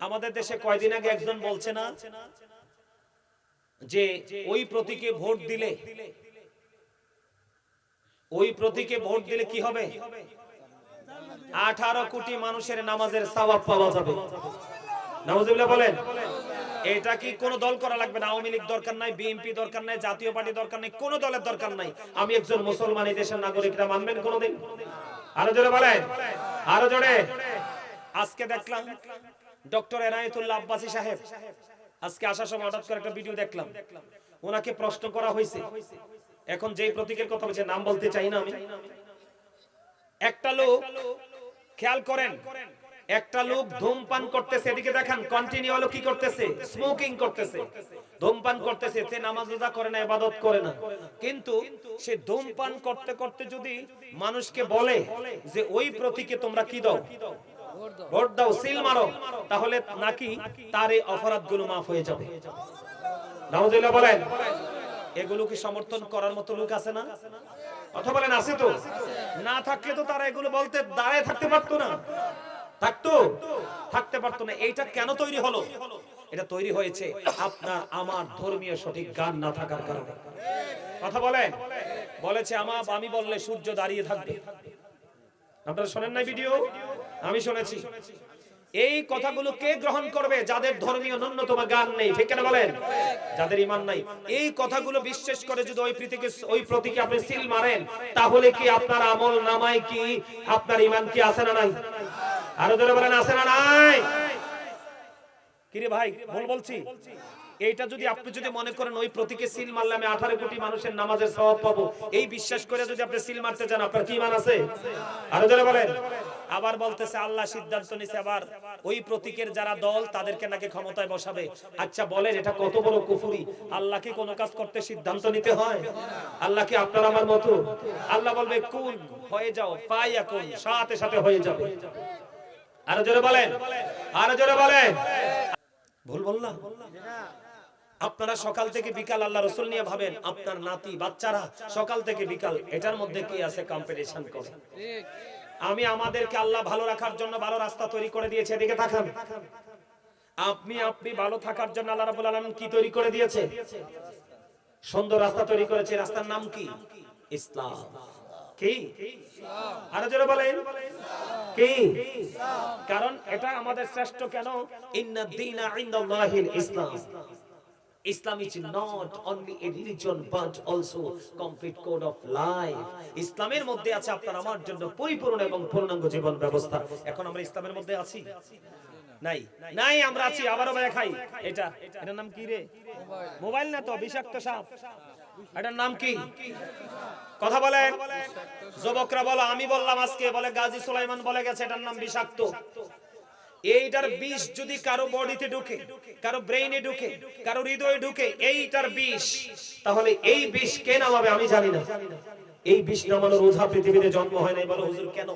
আমাদের দেশে কয়দিন আগে একজন বলছে না যে ওই প্রতীকে ভোট দিলে কি হবে? 18 কোটি মানুষের নামাজের সওয়াব পাওয়া যাবে। নাউজুবিল্লাহ বলেন। এটা কি কোন দল করা লাগবে না? আওয়ামী লীগ দরকার নাই, বিএনপি দরকার নাই, জাতীয় পার্টি দরকার নাই, কোন দলের দরকার নাই। আমি একজন মুসলমান, এই দেশের নাগরিকরা মানবেন কোনদিন? আরো জোরে বলেন, আরো জোরে। আজকে দেখলাম ডক্টর এনায়েতুল্লাহ আব্বাসী সাহেব, আজকে আসার সময় হঠাৎ করে একটা ভিডিও দেখলাম, ওনাকে প্রশ্ন করা হয়েছে। এখন যেই প্রতীকের কথা বলছে, নাম বলতে চাই না আমি, একটা লোক, খেয়াল করেন, একটা লোক ধূমপান করতেছে, এদিকে দেখেন কন্টিনিউ হলো কি করতেছে? স্মোকিং করতেছে, ধূমপান করতেছে। সে নামাজ রোজা করে না, ইবাদত করে না, কিন্তু সে ধূমপান করতে করতে যদি মানুষকে বলে যে ওই প্রতীকে তোমরা কি দাও, ভোট দাও, সিল মারো, তাহলে নাকি তার এই অপরাধগুলো মাফ হয়ে যাবে। নাউজুবিল্লাহ বলেন। এগুলো কি সমর্থন করার মতো লোক আছে না? কথা বলেন, আছে তো? না থাকলে তো তারা এগুলো বলতে দাঁড়ায় থাকতে পারতো না, থাকতে পারতো না। এইটা কেন তৈরি হলো? এটা তৈরি হয়েছে আপনার আমার ধর্মীয় সঠিক জ্ঞান না থাকার কারণে। কথা বলেন। বলেছে আমি বললে সূর্য দাঁড়িয়ে থাকবে। আপনারা শোনেন না ভিডিও? আমি শুনেছি। এই কথাগুলো কে গ্রহণ করবে? যাদের ধর্মীয় ন্যূনতম জ্ঞান নেই, ঠিক কিনা বলেন? যাদের ঈমান নাই। এই কথাগুলো বিশ্বাস করে যদি ওই প্রতীকে আপনি সিল মারেন, তাহলে কি আপনার আমল নামায় কি আপনার ঈমান কি আছে না নাই? আরো জোরে বলেন, আছে না নাই? কি রে ভাই, ভুল বলছি? এইটা যদি আপনি যদি মনে করেন ওই প্রতীকে সিল মারলে আমি 18 কোটি মানুষের নামাজের সওয়াব পাবো, এই বিশ্বাস করে যদি আপনি সিল মারতে যান, আপনার কি ঈমান আছে? আরো জোরে বলেন। আবার বলতেছে আল্লাহ সিদ্ধান্ত নিছে, আবার ওই প্রতীকের যারা দল তাদেরকে নাকি ক্ষমতায় বসাবে। আচ্ছা বলেন, এটা কত বড় কুফরি? আল্লাহ কি কোনো কাজ করতে সিদ্ধান্ত নিতে হয়? আল্লাহ কি আপনার আমার মতো? আল্লাহ বলবে কুন, হয়ে যাও, ফায়াকুন, সাথে সাথে হয়ে যাবে। আরো জোরে বলেন, আরো জোরে বলেন। ভুল বললাম? আপনারা সকাল থেকে বিকাল আল্লাহ রাসূল নিয়ে ভাবেন, আপনার নাতি বাচ্চারা সকাল থেকে বিকাল এটার মধ্যে কি আছে? কম্পিটিশন করে। আমি আমাদেরকে আল্লাহ ভালো রাখার জন্য ভালো রাস্তা তৈরি করে দিয়েছে, এদিকে তাকান। আপনি ভালো থাকার জন্য আল্লাহ রাব্বুল আলামিন কি তৈরি করে দিয়েছে? সুন্দর রাস্তা তৈরি করেছে। রাস্তার নাম কি? ইসলাম। কি? আরো জোরে বলেন, কি? কারণ এটা আমাদের শ্রেষ্ঠ। কেন? ইন্নাদ দীনা ইনদাল্লাহিল ইসলাম। Islam is not only a religion but also complete code of life. ইসলামের মধ্যে আছে আপনার আমার জন্য পরিপূর্ণ এবং পূর্ণাঙ্গ জীবন ব্যবস্থা। এখন আমরা ইসলামের মধ্যে আছি? নাই, নাই। আমরা আছি। আবারও দেখাই, এটার নাম কি রে? মোবাইল না তো, বিষাক্ত সাপ। এটার নাম কি? কথা বলেন। যুবকরা বলো, আমি বললাম আজকে, বলে গাজী সুলাইমান বলে গেছে এটার নাম বিষাক্ত। এইটার বিষ যদি কারো বডিতে ঢুকে, কারো ব্রেইনে ঢুকে, কারো হৃদয়ে ঢুকে, এইটার বিষ, তাহলে এই বিষ কে নামাবে আমি জানি না। এই বিষ নামানোর ওঝা পৃথিবীতে জন্ম হয় নাই। বলো হুজুর কেন?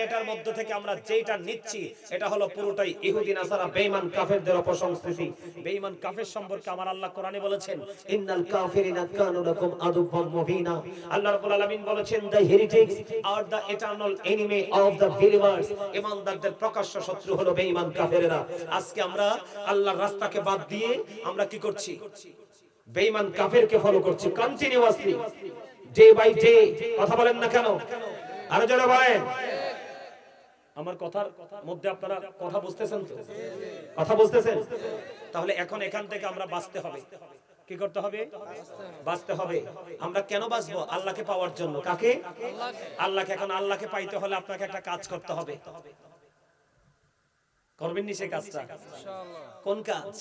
এটার মধ্য থেকে আমরা যেটা নিচ্ছি এটা হলো পুরোটাই ইহুদি নাসারা বেঈমান কাফেরদের অপসংস্কৃতি। বেঈমান কাফের সম্পর্কে আমার আল্লাহ কোরআনে বলেছেন, ইন্নাল কাফিরিনা কানু লাকুম আদুওয়াম মুবিনা। আল্লাহ রাব্বুল আলামিন বলেছেন, দ্য হেরিটিক্স আর the eternal enemy of the believers. ঈমানদারদের প্রকাশ্য শত্রু হলো বেঈমান কাফেররা। আজকে আমরা আল্লাহর রাস্তাকে বাদ দিয়ে আমরা কি করছি? বেঈমান কাফেরকে ফলো করছি কন্টিনিউয়াসলি, ডে বাই ডে। কথা বলেন না কেন? আরো জোরে বলেন। আমার কথার মধ্যে আপনারা কথা বুঝতেছেন তো? কথা বুঝতেছেন? তাহলে এখন এখান থেকে আমরা বাঁচতে হবে। কি করতে হবে? বাঁচতে হবে। আমরা কেন বাঁচবো? আল্লাহকে পাওয়ার জন্য। কাকে? আল্লাহকে। এখন আল্লাহকে পাইতে হলে আপনাকে একটা কাজ করতে হবে। করবেন নি সেই কাজটা? কোন কাজ?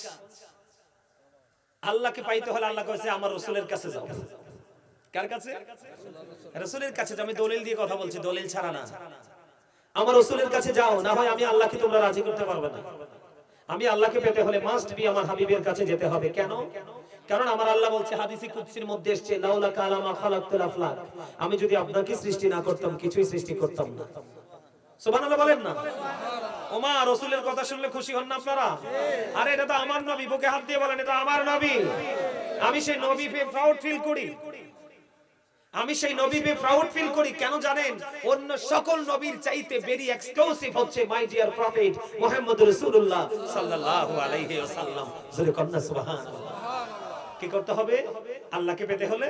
আল্লাহকে পাইতে হলে আল্লাহ কইছে আমার রাসূলের কাছে যাও। কার কাছে? রাসূলের কাছে। আমি দলিল দিয়ে কথা বলছি, দলিল ছাড়া না। আমার রাসূলের কাছে যাও, না হয় আমি আল্লাহকে তোমরা রাজি করতে পারবে না। আমি আল্লাহকে পেতে হলে মাস্ট বি আমার হাবিবের কাছে যেতে হবে। কেন? কারণ আমার আল্লাহ বলছে হাদিসে কুদসির মধ্যে এসেছে, লাউলা কালামা খালাকতুল আফলাক। আমি যদি আপনাকে সৃষ্টি না করতাম কিছুই সৃষ্টি করতাম না। সুবহানাল্লাহ বলেন না? ওমা, রাসূলের কথা শুনলে খুশি হন না আপনারা? আরে এটা তো আমার নবী। বুকে হাত দিয়ে বলেন, এটা আমার নবী। আমি সেই নবী পেয়ে প্রাউড ফিল করি। আমি সেই নবীকে প্রাউড ফিল করি, কেন জানেন? অন্য সকল নবীর চাইতে ভেরি এক্সক্লুসিভ হচ্ছে মাই ডিয়ার প্রফেট মুহাম্মদ রাসূলুল্লাহ সাল্লাল্লাহু আলাইহি ওয়াসাল্লাম। জোরে কন্না সুবহানাল্লাহ। কি করতে হবে? আল্লাহকে পেতে হলে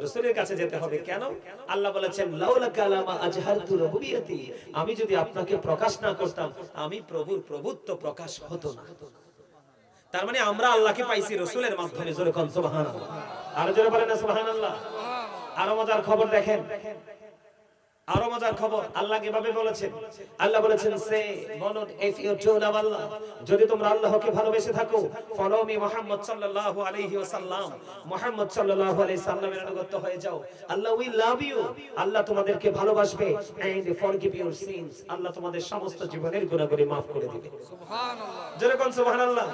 রাসূলের কাছে যেতে হবে। কেন? আল্লাহ বলেছেন লাউলা কালামা আজহারতু রুবিয়াতি, আমি যদি আপনাকে প্রকাশ না করতাম আমি প্রভুর প্রভুত্ব প্রকাশ হতো না। তার মানে আমরা আল্লাহকে পাইছি রাসূলের মাধ্যমে। জোরে কোন সুবহানাল্লাহ। আর জোরে বলেন না সুবহানাল্লাহ। আরো মজার খবর দেখেন, আরো মজার খবর। আল্লাহ কিভাবে বলেছেন? আল্লাহ বলেছেন সে বলো ইফ ইউ ট্রু লাভ আল্লাহ, যদি তোমরা আল্লাহকে ভালোবেসে থাকো, ফলো মি মুহাম্মদ সাল্লাল্লাহু আলাইহি ওয়াসাল্লাম, মুহাম্মদ সাল্লাল্লাহু আলাইহি সাল্লামের অনুগত হয়ে যাও। আল্লাহ উইল লাভ ইউ, আল্লাহ তোমাদেরকে ভালোবাসবে, এন্ড ফরগিভ ইউর সিনস, আল্লাহ তোমাদের সমস্ত জীবনের গুনাহগুলি maaf করে দিবে। সুবহানাল্লাহ। জোরে কোন সুবহানাল্লাহ।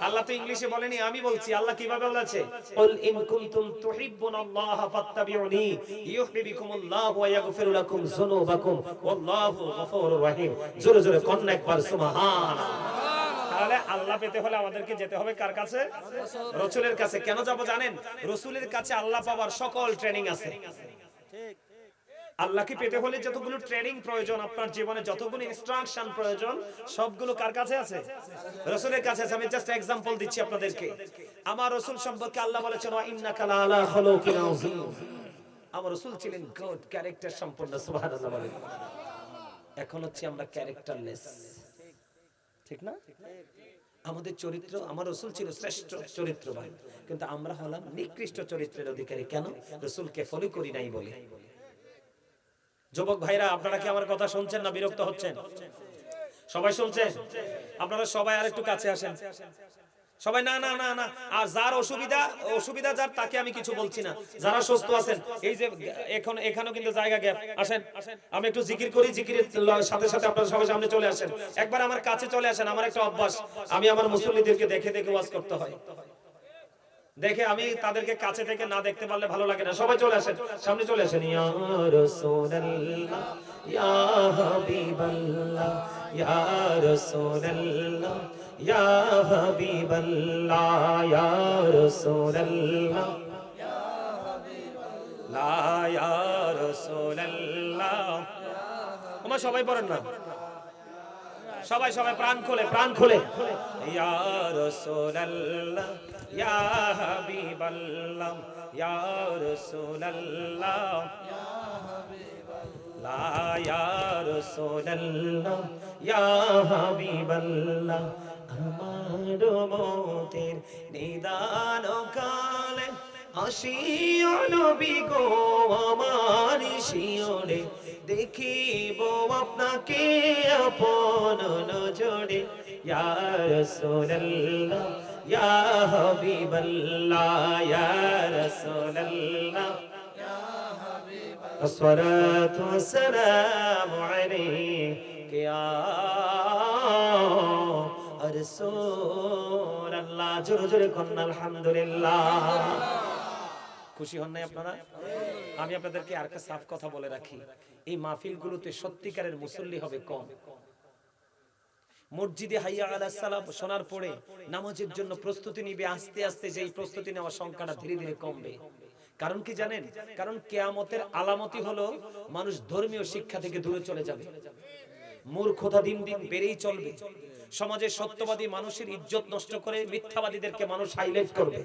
আল্লাহ তো ইংলিশে বলেনি, আমি বলছি। আল্লাহ কিভাবে বলেছে? কুল ইন কুনতুম তুহিব্বুনাল্লাহ ফাত্তাবিউনি ইউহিব্বুকুমুল্লাহু ওয়া ইয়াগফির লাকুম যুনুবাকুম ওয়াল্লাহু গফুরুর রহিম। জোরে জোরে কোন একবার সুবহানাল্লাহ। তাহলে আল্লাহ পেতে হলে আমাদেরকে যেতে হবে কার কাছে? রাসূলের কাছে। কেন যাব জানেন? রাসূলের কাছে আল্লাহ পাওয়ার সকল ট্রেনিং আছে। ঠিক। আল্লাহকে পেতে হলে যতগুলো ট্রেনিং প্রয়োজন, আপনার জীবনে যতগুলো ইনস্ট্রাকশন প্রয়োজন, সবগুলো কার কাছে আছে? রাসূলের কাছে আছে। আমি জাস্ট एग्जांपल দিচ্ছি আপনাদেরকে। আমার রাসূল সম্পর্কে আল্লাহ বলেছেন ওয়া ইন্নাকা লাআলা খুলুকিন আযীম। আমার রাসূল ছিলেন গুড ক্যারেক্টার সম্পন্ন। সুবহানাল্লাহ বলেন। এখন হচ্ছে আমরা ক্যারেক্টারলেস, ঠিক না? আমাদের চরিত্র, আমার রাসূল ছিল শ্রেষ্ঠ চরিত্রবান, কিন্তু আমরা হলাম নিকৃষ্ট চরিত্রের অধিকারী। কেন? রাসূলকে ফলো করি নাই বলে। যুবক ভাইরা, আপনারা কি আমার কথা শুনছেন না বিরক্ত হচ্ছেন? সবাই শুনছেন? আপনারা সবাই আরেকটু কাছে আসেন। সবাই না না না না। আর যার অসুবিধা যার, তাকে আমি কিছু বলছি না। যারা সুস্থ আছেন, এই যে এখন এখানেও কিন্তু জায়গা গ্যাপ, আসেন আমি একটু জিকির করি, জিকিরের সাথে সাথে আপনারা সবাই সামনে চলে আসেন। একবার আমার কাছে চলে আসেন। আমার একটা অভ্যাস, আমি আমার মুসল্লিদেরকে দেখে দেখে ওয়াজ করতে হয়। দেখে আমি তাদেরকে কাছে থেকে না দেখতে পারলে ভালো লাগে না। সবাই চলে আসেন, সামনে চলে আসেন। ইয়া রাসূলুল্লাহ ইয়া হাবিবাল্লাহ ইয়া রাসূলুল্লাহ ইয়া হাবিবাল্লাহ ইয়া রাসূলুল্লাহ ইয়া হাবিবাল্লাহ ইয়া রাসূলুল্লাহ। ওমা সবাই পড়েন না, সবাই সবাই প্রাণ খুলে, প্রাণ খুলে। ইয়া রাসূলুল্লাহ ইয়া হাবিবাল্লাহ ইয়া রাসূলুল্লাহ ইয়া হাবিবাল্লাহ ইয়া রাসূলুল্লাহ ইয়া হাবিবাল্লাহ। আমার মতের নিদান কালে আসিও নবী গো আমার শিয়রে, দেখিব আপনাকে আপন নজরে। ইয়া রাসূলুল্লাহ ইয়া হাবিবাল্লাহ ইয়া রাসূলুল্লাহ ইয়া হাবিবাল্লাহ। আসসালাতু ওয়াসসালামু আলাইকা ইয়া রাসূলুল্লাহ। জোরে জোরে কন্না আলহামদুলিল্লাহ। খুশি হন নাই আপনারা? আমি আপনাদেরকে আরেকটা সাফ কথা বলে রাখি, এই মাহফিলগুলোতে সত্যিকারের মুসল্লি হবে কম। মসজিদে হাইয়া আলাস সালাম শোনার পরে নামাজের জন্য প্রস্তুতি নিবে, আস্তে আস্তে যেই প্রস্তুতি নেওয়ার সংখ্যাটা ধীরে ধীরে কমবে। কারণ কি জানেন? কারণ কিয়ামতের আলামতই হলো মানুষ ধর্মীয় শিক্ষা থেকে দূরে চলে যাবে, মূর্খতা দিন দিন বেড়েই চলবে। সমাজে সত্যবাদী মানুষের ইজ্জত নষ্ট করে মিথ্যাবাদীদেরকে মানুষ হাইলাইট করবে,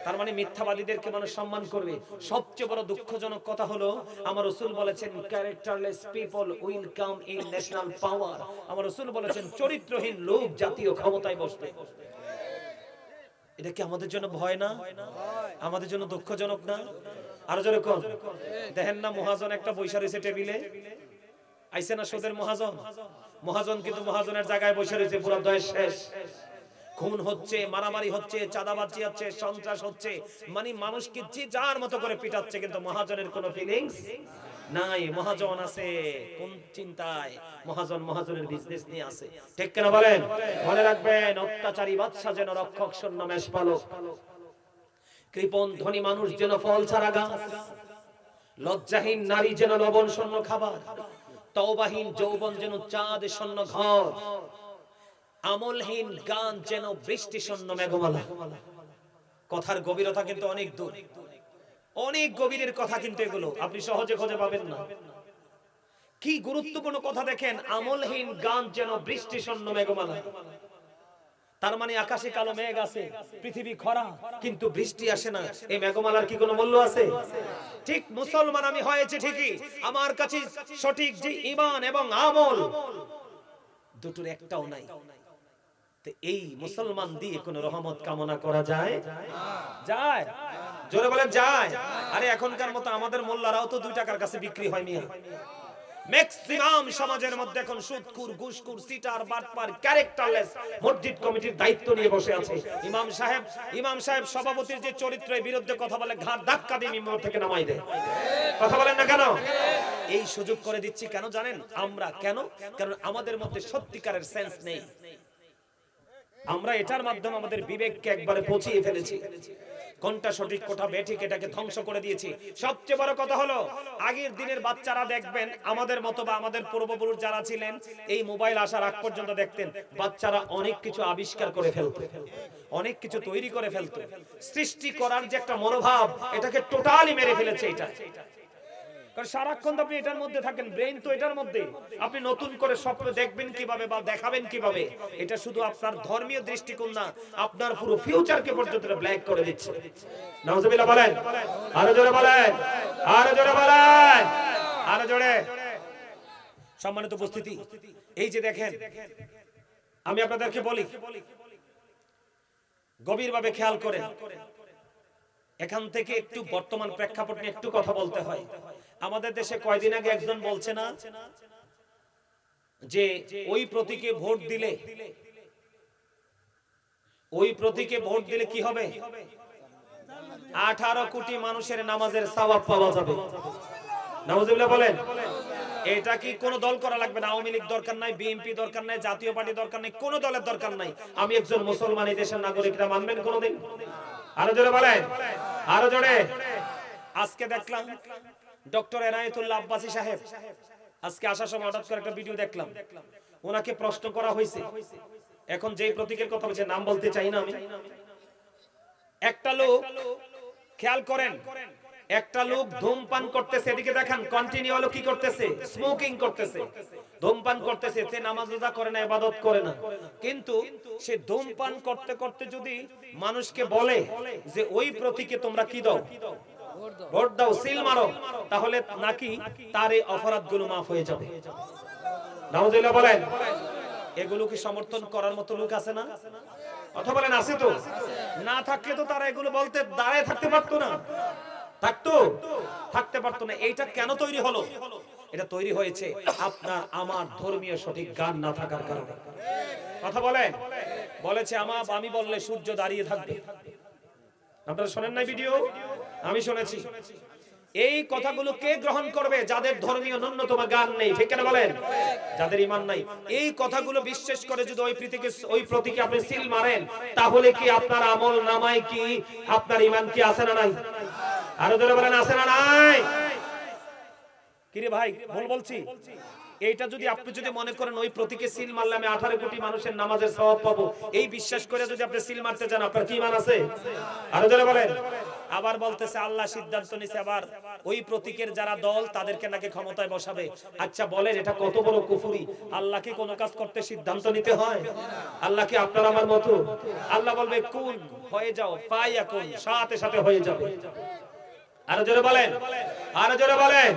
তার মানে মিথ্যাবাদীদেরকে মানুষ সম্মান করবে। সবচেয়ে বড় দুঃখজনক কথা হলো আমার রাসূল বলেছেন characterless people will come in national power. আমার রাসূল বলেছেন চরিত্রহীন লোক জাতীয় ক্ষমতায় বসবে। এটা কি আমাদের জন্য ভয় না? আমাদের জন্য দুঃখজনক না? আরো জোরে কোন। দেখেন না মহাজন একটা বৈশা রয়েছে টেবিলে, আইছে না সুদের মহাজন। মহাজন কিন্তু মহাজনের জায়গায় বসে রয়েছে, পুরো দয় শেষ। খুন হচ্ছে, মারামারি হচ্ছে, চাঁদাবাজি হচ্ছে, সন্ত্রাস হচ্ছে, মানে মানুষকে যে যার মতো করে পিটাচ্ছে, কিন্তু মহাজনের কোনো ফিলিংস নাই। মহাজন আছে কোন চিন্তায়? মহাজন মহাজনের বিজনেস নিয়ে আছে, ঠিক কেন বলেন? মনে রাখবেন, অত্যাচারী বাদশা যেন রক্ষক শূন্য মেষপালক, কৃপণ ধনী মানুষ যেন ফল ছাড়া গাছ, লজ্জাহীন নারী যেন লবণ শূন্য খাবার, তওবাহীন যৌবন যেন চাঁদ শূন্য ঘর, আমলহীন গান যেন বৃষ্টি শূন্য মেঘমালা। কথার গভীরতা কিন্তু অনেক দূর। অনেক গভীরের কথা, কিন্তু এগুলো আপনি সহজে খুঁজে পাবেন না। কি গুরুত্বপূর্ণ কথা দেখেন, আমলহীন গান যেন বৃষ্টি শূন্য মেঘমালা। তার মানে আকাশে কালো মেঘ আছে, পৃথিবী খরা, কিন্তু বৃষ্টি আসে না। এই মেঘমালার কি কোনো মূল্য আছে? ঠিক মুসলমান আমি হয়েছে ঠিকই, আমার কাছে সঠিক যে ঈমান এবং আমল দুটোর একটাও নাই। তো এই মুসলমান দিয়ে কোন রহমত কামনা করা যায়? যায়? জোরে বলেন যায়। আরে এখনকার মতো আমাদের মোল্লারাও তো 2 টাকার কাছে বিক্রি হয় মিয়া। ম্যাক্সিমাম সমাজের মধ্যে এখন সুদখোর, ঘুষখোর, সিটার, বাটপার, ক্যারেক্টারলেস মসজিদ কমিটির দায়িত্ব নিয়ে বসে আছে। ইমাম সাহেব সভাপতির যে চরিত্রের বিরুদ্ধে কথা বলে ঘাড় ধাক্কা দিয়ে মিম্বর থেকে নামাই দেয়। কথা বলেন না কেন? এই সুযোগ করে দিচ্ছি কেন জানেন আমরা? কেন? কারণ আমাদের মধ্যে সত্যিকারের সেন্স নেই। আমরা এটার মাধ্যমে আমাদের বিবেককে একবারে পচিয়ে ফেলেছি। কোনটা সঠিক কোনটা বেঠিক এটাকে ধ্বংস করে দিয়েছি। সবচেয়ে বড় কথা হলো, আগের দিনের বাচ্চারা দেখবেন আমাদের মতো বা আমাদের পূর্বপুরুষ যারা ছিলেন, এই মোবাইল আসার আগ পর্যন্ত দেখতেন বাচ্চারা অনেক কিছু আবিষ্কার করে ফেলতো, অনেক কিছু তৈরি করে ফেলতো। সৃষ্টি করার যে একটা মনোভাব, এটাকে টোটালি মেরে ফেলেছে এটা। কারণ সারাক্ষণ আপনি এটার মধ্যে থাকেন, ব্রেইন তো এটার মধ্যে। আপনি নতুন করে স্বপ্ন দেখবেন কিভাবে বা দেখাবেন কিভাবে, এটা শুধু আপনার ধর্মীয় দৃষ্টিকোণ না, আপনার পুরো ফিউচারকে পর্যন্ত ব্ল্যাক করে দিচ্ছে। নাউজুবিল্লাহ বলেন, আরো জোরে বলেন, আরো জোরে বলেন, আরো জোরে। সম্মানিত উপস্থিতি, এই যে দেখেন, আমি আপনাদেরকে বলি গভীরভাবে খেয়াল করেন। এখান থেকে একটু বর্তমান প্রেক্ষাপট নিয়ে একটু কথা বলতে হয়। আমাদের দেশে কয়দিন আগে একজন বলছে না যে ওই প্রতীকে ভোট দিলে, ওই প্রতীকে ভোট দিলে কি হবে? 18 কোটি মানুষের নামাজের সওয়াব পাওয়া যাবে। নাউজুবিল্লাহ বলেন। এটা কি কোন দল করা লাগবে না? আওয়ামী লীগ দরকার নাই, বিএনপি দরকার নাই, জাতীয় পার্টি দরকার নাই, কোন দলের দরকার নাই। আমি একজন মুসলমান, এই দেশের নাগরিকরা মানবেন কোনদিন? আরো জোরে বলেন, আরো জোরে। আজকে দেখলাম ডক্টর এনায়েতুল্লাহ আব্বাসী সাহেব, আজকে আসার সময় হঠাৎ করে একটা ভিডিও দেখলাম, ওনাকে প্রশ্ন করা হয়েছে। এখন যেই প্রতীকের কথা বলছে, নাম বলতে চাই না আমি, একটা লোক, খেয়াল করেন, একটা লোক ধূমপান করতেছে, এদিকে দেখেন কন্টিনিউ হলো কি করতেছে? স্মোকিং করতেছে, ধূমপান করতেছে। সে নামাজ রোজা করে না, ইবাদত করে না, কিন্তু সে ধূমপান করতে করতে যদি মানুষকে বলে যে ওই প্রতীকে তোমরা কি দাও? ভোট দাও, সিল মারো, তাহলে নাকি তার এই অপরাধগুলো মাফ হয়ে যাবে। নাউজুবিল্লাহ বলেন। এগুলো কি সমর্থন করার মতো লোক আছে না? কথা বলেন, আছে তো? না থাকলে তো তারা এগুলো বলতে দাঁড়ায় থাকতে পারতো না, থাকতে পারতো না। এইটা কেন তৈরি হলো? এটা তৈরি হয়েছে আপনার আমার ধর্মীয় সঠিক জ্ঞান না থাকার কারণে। কথা বলেন, বলেছে আমি বললে সূর্য দাঁড়িয়ে থাকবে। আপনারা শোনেন না ভিডিও? আমি শুনেছি। এই কথাগুলো কে গ্রহণ করবে? যাদের ধর্মীয় ন্যূনতম জ্ঞান নেই, ঠিক কিনা বলেন? যাদের ঈমান নাই। এই কথাগুলো বিশ্বাস করে যদি ওই প্রতীকে আপনি সিল মারেন, তাহলে কি আপনার আমল নামায় কি আপনার ঈমান কি আছে না নাই? আরো জোরে বলেন, আছে না নাই? কিরে ভাই, ভুল বলছি? এইটা যদি আপনি যদি মনে করেন ওই প্রতীকে সিল মারলে আমি 18 কোটি মানুষের নামাজের সওয়াব পাবো, এই বিশ্বাস করে যদি আপনি সিল মারতে যান, আপনার কি ঈমান আছে? আরো জোরে বলেন। আবার বলতেছে আল্লাহ সিদ্ধান্ত নিছে আবার ওই প্রতীকের যারা দল তাদেরকে নাকি ক্ষমতায় বসাবে। আচ্ছা বলেন, এটা কত বড় কুফরি? আল্লাহ কি কোনো কাজ করতে সিদ্ধান্ত নিতে হয়? আল্লাহ কি আপনার আমার মতো? আল্লাহ বলবে কুন, হয়ে যাও, ফায়াকুন, সাথে সাথে হয়ে যাবে। আরো জোরে বলেন, আরো জোরে বলেন।